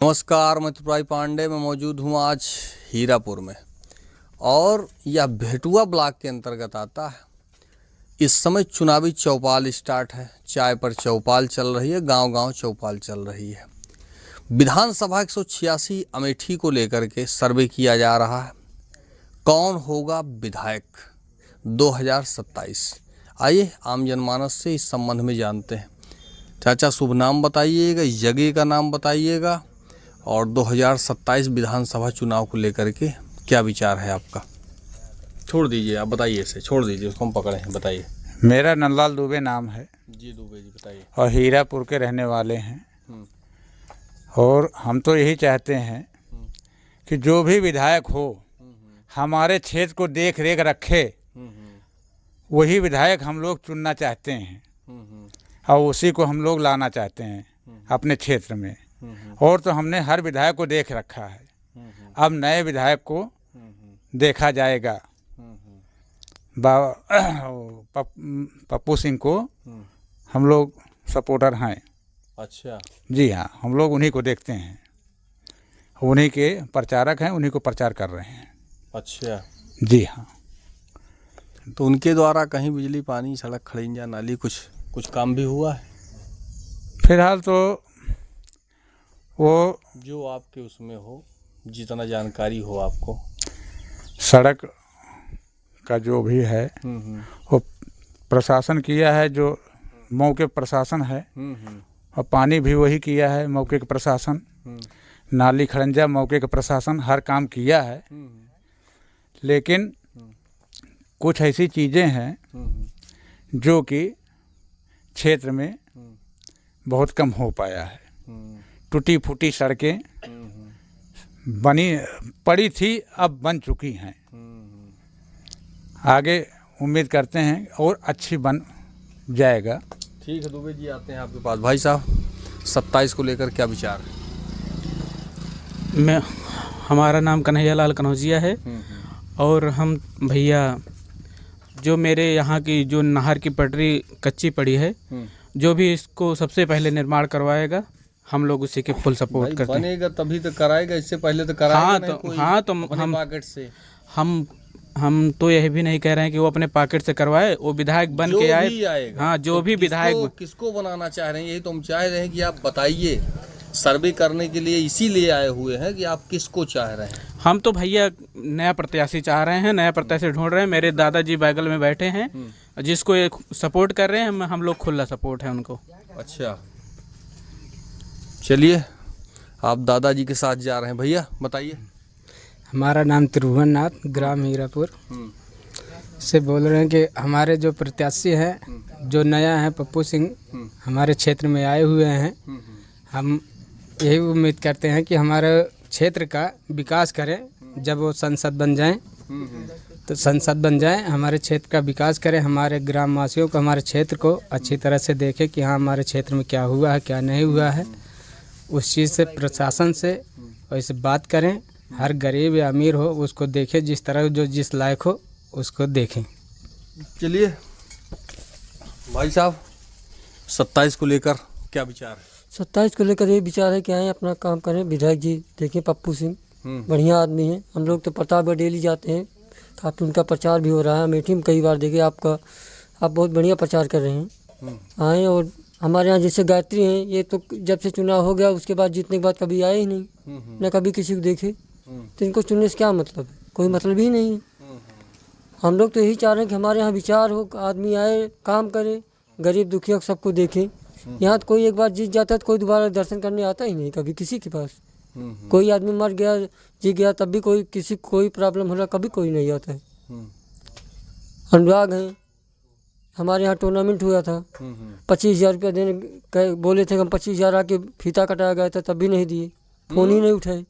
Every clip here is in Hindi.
नमस्कार, मैं त्रिपुरारी पांडे। मैं मौजूद हूँ आज हीरापुर में और यह भेटुआ ब्लॉक के अंतर्गत आता है। इस समय चुनावी चौपाल स्टार्ट है। चाय पर चौपाल चल रही है, गांव-गांव चौपाल चल रही है। विधानसभा 186 अमेठी को लेकर के सर्वे किया जा रहा है। कौन होगा विधायक 2027? आइए आम जनमानस से इस संबंध में जानते हैं। चाचा, शुभ नाम बताइएगा, इस जगह का नाम बताइएगा और 2027 विधानसभा चुनाव को लेकर के क्या विचार है आपका? छोड़ दीजिए, आप बताइए, इसे छोड़ दीजिए, उसको हम पकड़े हैं। बताइए। मेरा नंदलाल दुबे नाम है जी दुबे जी, बताइए। और हीरापुर के रहने वाले हैं। और हम तो यही चाहते हैं कि जो भी विधायक हो हमारे क्षेत्र को देख रेख रखे, वही विधायक हम लोग चुनना चाहते हैं और उसी को हम लोग लाना चाहते हैं अपने क्षेत्र में। और तो हमने हर विधायक को देख रखा है, अब नए विधायक को देखा जाएगा। पप्पू सिंह को हम लोग सपोर्टर हैं। अच्छा जी हाँ, हम लोग उन्हीं को देखते हैं, उन्हीं के प्रचारक हैं, उन्हीं को प्रचार कर रहे हैं। अच्छा जी हाँ। तो उनके द्वारा कहीं बिजली, पानी, सड़क, खड़ंजा, नाली कुछ काम भी हुआ है? फिलहाल तो वो जो आपके उसमें हो, जितना जानकारी हो आपको। सड़क का जो भी है वो प्रशासन किया है, जो मौके प्रशासन है। और पानी भी वही किया है, मौके के प्रशासन। नाली खड़ंजा मौके के प्रशासन हर काम किया है। लेकिन कुछ ऐसी चीज़ें हैं जो कि क्षेत्र में बहुत कम हो पाया है। टूटी फूटी सड़कें पड़ी थी, अब बन चुकी हैं। आगे उम्मीद करते हैं और अच्छी बन जाएगा। ठीक है दुबे जी, आते हैं आपके पास। भाई साहब, 27 को लेकर क्या विचार है? हमारा नाम कन्हैया लाल कन्हौजिया है। और हम भैया, जो मेरे यहाँ की जो नहर की पटरी कच्ची पड़ी है, जो भी इसको सबसे पहले निर्माण करवाएगा, हम लोग उसी के फुल सपोर्ट करते हैं। बनेगा तभी तो कराएगा, इससे पहले तो कराएगा नहीं। हाँ तो हम पॉकेट से हम तो यही भी नहीं कह रहे हैं कि वो अपने पॉकेट से करवाए, वो विधायक बन के आए। हाँ, जो भी विधायक। किसको बनाना चाह रहे हैं, यही तो हम चाह रहे हैं कि आप बताइए। सर्वे करने के लिए इसीलिए आए हुए हैं कि आप किसको चाह रहे हैं। हम तो भैया नया प्रत्याशी चाह रहे हैं, नया प्रत्याशी ढूंढ रहे हैं। मेरे दादाजी बैगल में बैठे हैं, जिसको ये सपोर्ट कर रहे हैं, हम लोग खुला सपोर्ट है उनको। अच्छा, चलिए, आप दादाजी के साथ जा रहे हैं। भैया बताइए। हमारा नाम त्रिभुवन नाथ, ग्राम हीरापुर से बोल रहे हैं कि हमारे जो प्रत्याशी हैं, जो नया है पप्पू सिंह, हमारे क्षेत्र में आए हुए हैं। हम यही उम्मीद करते हैं कि हमारे क्षेत्र का विकास करें। जब वो संसद बन जाएं तो संसद बन जाएं, हमारे क्षेत्र का विकास करें, हमारे ग्रामवासियों को, हमारे क्षेत्र को अच्छी तरह से देखें कि हाँ हमारे क्षेत्र में क्या हुआ है, क्या नहीं हुआ है। उस चीज़ से प्रशासन से वैसे बात करें। हर गरीब या अमीर हो उसको देखें, जिस तरह जो जिस लायक हो उसको देखें। चलिए भाई साहब, 27 को लेकर क्या विचार है? 27 को लेकर ये विचार है कि आए अपना काम करें। विधायक जी देखें, पप्पू सिंह बढ़िया आदमी है। हम लोग तो प्रतापगढ़ डेली जाते हैं, काफ़ी उनका प्रचार भी हो रहा है। अमेठी में कई बार देखे आप बहुत बढ़िया प्रचार कर रहे हैं। आए, और हमारे यहाँ जैसे गायत्री हैं, ये तो जब से चुनाव हो गया उसके बाद जीतने के बाद कभी आए ही नहीं, न कभी किसी को देखे। तो इनको चुनने से क्या मतलब है? कोई मतलब ही नहीं है। हम लोग तो यही चाह रहे हैं कि हमारे यहाँ विचार हो, आदमी आए, काम करे, गरीब दुखिया सबको देखें। यहाँ तो कोई एक बार जीत जाता है तो कोई दोबारा दर्शन करने आता ही नहीं कभी किसी के पास। कोई आदमी मर गया, जी गया, तब भी कोई प्रॉब्लम हो रहा, कभी कोई नहीं आता है। अनुराग हैं, हमारे यहाँ टूर्नामेंट हुआ था, 25,000 रुपया देने बोले थे। हम 25,000 आके फीता कटाया गया था, तब भी नहीं दिए, फ़ोन ही नहीं उठाए।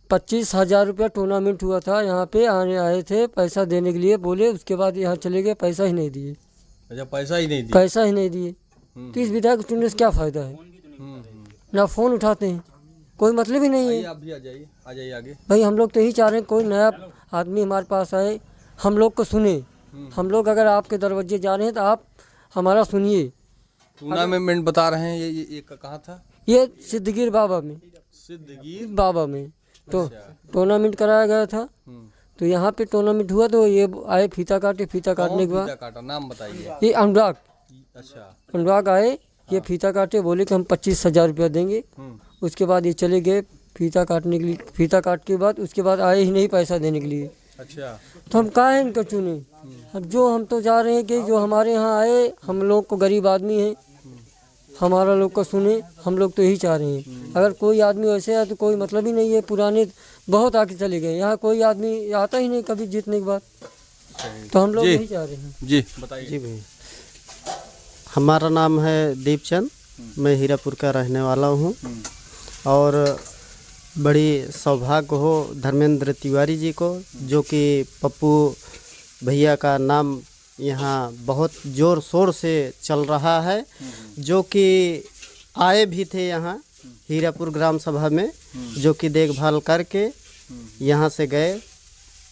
25,000 रुपया टूर्नामेंट हुआ था, यहाँ पे आए थे पैसा देने के लिए, बोले, उसके बाद यहाँ चले गए, पैसा ही नहीं दिए। अच्छा, पैसा ही नहीं दिए? पैसा ही नहीं दिए। तो इस विधायक को चुनने से क्या फ़ायदा है? ना फ़ोन उठाते हैं, कोई मतलब ही नहीं है। आप भी आ जाइए आगे। भाई हम लोग तो यही चाह रहे हैं कोई नया आदमी हमारे पास आए, हम लोग को सुने। हम लोग अगर आपके दरवाजे जा रहे हैं तो आप हमारा सुनिए। टूर्नामेंट बता रहे हैं, ये कहाँ था? ये सिद्धगिर बाबा में। सिद्धगीर बाबा में तो टूर्नामेंट कराया गया था। तो यहाँ पे टूर्नामेंट हुआ तो ये आए फीता काटने के बाद फीता काटा, नाम बताइए। ये अनुराग अच्छा। अनुराग आए, ये फीता काटे, बोले कि हम 25,000 रुपया देंगे। उसके बाद ये चले गए फीता काटने के लिए। फीता काट के बाद उसके बाद आए ही नहीं पैसा देने के लिए। अच्छा। तो हम कहाँ है इनको चुने। अब जो हम तो जा रहे हैं कि जो हमारे यहाँ आए, हम लोग को गरीब आदमी है, हमारा लोग को सुने, हम लोग तो यही चाह रहे हैं। अगर कोई आदमी वैसे है तो कोई मतलब ही नहीं है। पुराने बहुत आके चले गए, यहाँ कोई आदमी आता ही नहीं कभी जीतने के बाद। तो हम लोग जी। यही चाह रहे हैं। जी बताइए। जी भाई, हमारा नाम है दीपचंद, मैं हीरापुर का रहने वाला हूँ। और बड़ी सौभाग्य हो धर्मेंद्र तिवारी जी को, जो कि पप्पू भैया का नाम यहाँ बहुत ज़ोर शोर से चल रहा है, जो कि आए भी थे यहाँ हीरापुर ग्राम सभा में, जो कि देखभाल करके यहाँ से गए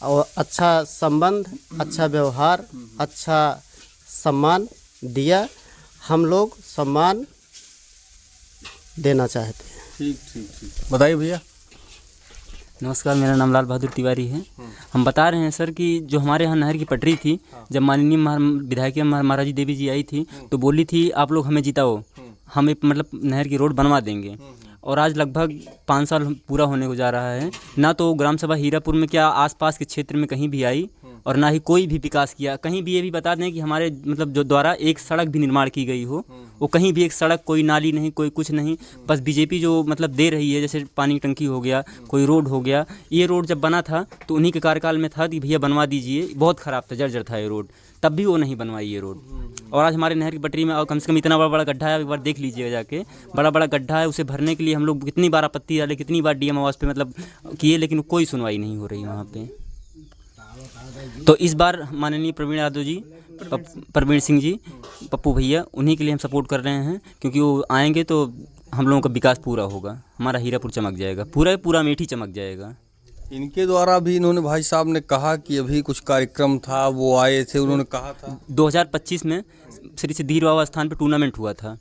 और अच्छा संबंध, अच्छा व्यवहार, अच्छा सम्मान दिया। हम लोग सम्मान देना चाहते हैं। ठीक ठीक ठीक, बताइए भैया। नमस्कार, मेरा नाम लाल बहादुर तिवारी है। हम बता रहे हैं सर कि जो हमारे यहाँ नहर की पटरी थी, जब माननीय विधायक महाराजी देवी जी आई थी तो बोली थी आप लोग हमें जिताओ, हम एक मतलब नहर की रोड बनवा देंगे। और आज लगभग 5 साल पूरा होने को जा रहा है, ना तो ग्राम सभा हीरापुर में क्या आसपास के क्षेत्र में कहीं भी आई और ना ही कोई भी विकास किया। कहीं भी ये भी बता दें कि हमारे मतलब जो द्वारा एक सड़क भी निर्माण की गई हो, वो कहीं भी एक सड़क, कोई नाली नहीं, कोई कुछ नहीं। बस बीजेपी जो मतलब दे रही है, जैसे पानी की टंकी हो गया, कोई रोड हो गया। ये रोड जब बना था तो उन्हीं के कार्यकाल में था कि भैया बनवा दीजिए, बहुत ख़राब था, जर्जर था ये रोड, तब भी वो नहीं बनवाई ये रोड। और आज हमारे नहर की पटरी में और कम से कम इतना बड़ा बड़ा गड्ढा है, एक बार देख लीजिएगा जाके, बड़ा बड़ा गड्ढा है। उसे भरने के लिए हम लोग कितनी बार आपत्ति डाले, कितनी बार डीएम आवास पे मतलब किए, लेकिन कोई सुनवाई नहीं हो रही वहाँ पे। तो इस बार माननीय प्रवीण यादव जी, प्रवीण सिंह जी, पप्पू भैया, उन्हीं के लिए हम सपोर्ट कर रहे हैं, क्योंकि वो आएंगे तो हम लोगों का विकास पूरा होगा, हमारा हीरापुर चमक जाएगा, पूरा मेठी चमक जाएगा। इनके द्वारा भी इन्होंने भाई साहब ने कहा कि अभी कुछ कार्यक्रम था, वो आए थे, उन्होंने कहा था 2025 में श्री सिद्धीर बाबा स्थान पे टूर्नामेंट हुआ था।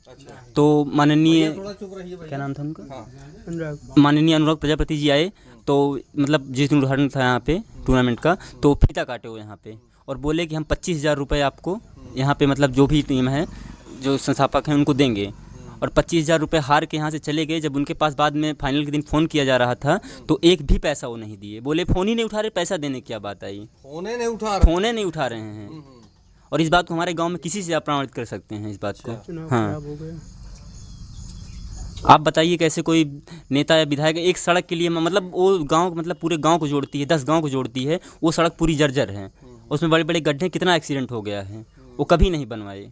तो माननीय क्या नाम था उनका, माननीय अनुराग प्रजापति जी आए, तो मतलब जिस दिन उद्घाटन था यहाँ पे टूर्नामेंट का, तो फीता काटे हुए यहाँ पे और बोले कि हम 25,000 रुपये आपको यहाँ पे मतलब जो भी टीम है, जो संस्थापक हैं, उनको देंगे। और 25,000 रुपये हार के यहाँ से चले गए। जब उनके पास बाद में फाइनल के दिन फ़ोन किया जा रहा था तो एक भी पैसा वो नहीं दिए, बोले फ़ोन ही नहीं उठा रहे, पैसा देने की क्या बात आई, फोने नहीं उठा रहे हैं। और इस बात को हमारे गांव में किसी से आप प्रमाणित कर सकते हैं इस बात को। हाँ, आप बताइए कैसे कोई नेता या विधायक एक सड़क के लिए मतलब वो गांव मतलब पूरे गांव को जोड़ती है, 10 गांव को जोड़ती है, वो सड़क पूरी जर्जर है, उसमें बड़े बड़े गड्ढे, कितना एक्सीडेंट हो गया है, वो कभी नहीं बनवाए।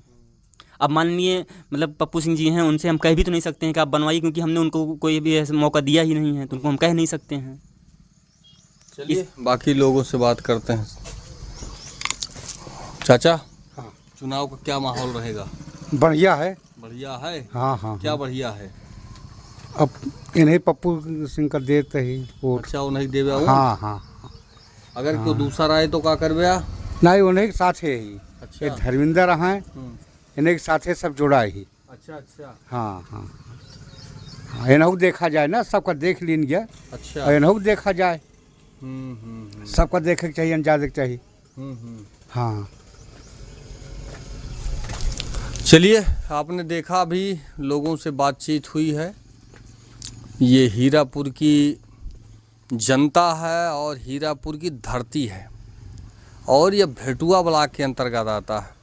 अब माननीय मतलब पप्पू सिंह जी हैं, उनसे हम कह भी तो नहीं सकते हैं कि आप बनवाइए, क्योंकि हमने उनको कोई भी ऐसा मौका दिया ही नहीं है, तो उनको हम कह नहीं सकते हैं। चलिए बाकी लोगों से बात करते हैं। चाचा, हाँ, चुनाव का क्या माहौल रहेगा? बढ़िया है। बढ़िया है। हाँ हाँ, क्या बढ़िया है? अब इन्हें पप्पू सिंह का देते ही वोट। अच्छा, उन्हें देवे। हाँ हाँ, अगर कोई दूसरा आए तो क्या करबे? नहीं, उन्हें के साथ ही। अच्छा। ये धर्मेंद्र हैं, इन्हें के साथ सब जुड़ा ही। अच्छा अच्छा। हाँ हाँ हाँ, इन्हों देखा जाए ना, सबका देख लीजिए। अच्छा। इन्हों देखा जाए, सबका देखे के चाहिए, जाने के चाहिए। हाँ, चलिए, आपने देखा अभी लोगों से बातचीत हुई है। ये हीरापुर की जनता है और हीरापुर की धरती है, और यह भेटुआ ब्लॉक के अंतर्गत आता है।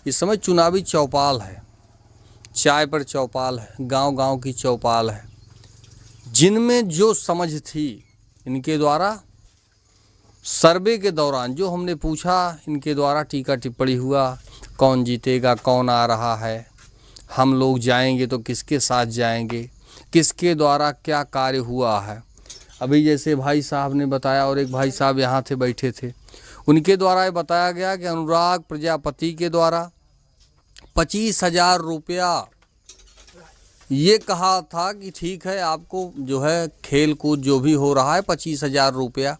इस समय चुनावी चौपाल है, चाय पर चौपाल है, गांव गांव की चौपाल है। जिनमें जो समझ थी इनके द्वारा सर्वे के दौरान जो हमने पूछा, इनके द्वारा टीका टिप्पणी हुआ, कौन जीतेगा, कौन आ रहा है, हम लोग जाएंगे तो किसके साथ जाएंगे, किसके द्वारा क्या कार्य हुआ है। अभी जैसे भाई साहब ने बताया और एक भाई साहब यहाँ थे, बैठे थे, उनके द्वारा ये बताया गया कि अनुराग प्रजापति के द्वारा 25,000 रुपया ये कहा था कि ठीक है, आपको जो है खेल कूद जो भी हो रहा है 25,000 रुपया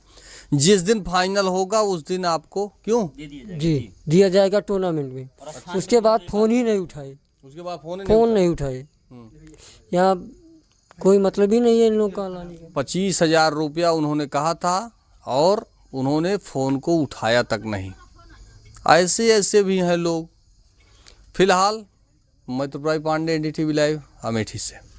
जिस दिन फाइनल होगा उस दिन आपको क्यों जी दिया जाएगा टूर्नामेंट में। उसके बाद फ़ोन ही नहीं उठाए, उसके बाद फ़ोन नहीं उठाए। यहाँ कोई मतलब ही नहीं है इन लोग का लाने का। 25,000 रुपया उन्होंने कहा था और उन्होंने फ़ोन को उठाया तक नहीं। ऐसे ऐसे भी हैं लोग। फिलहाल मैं त्रिपुरारी पांडे, NDTV लाइव, अमेठी से।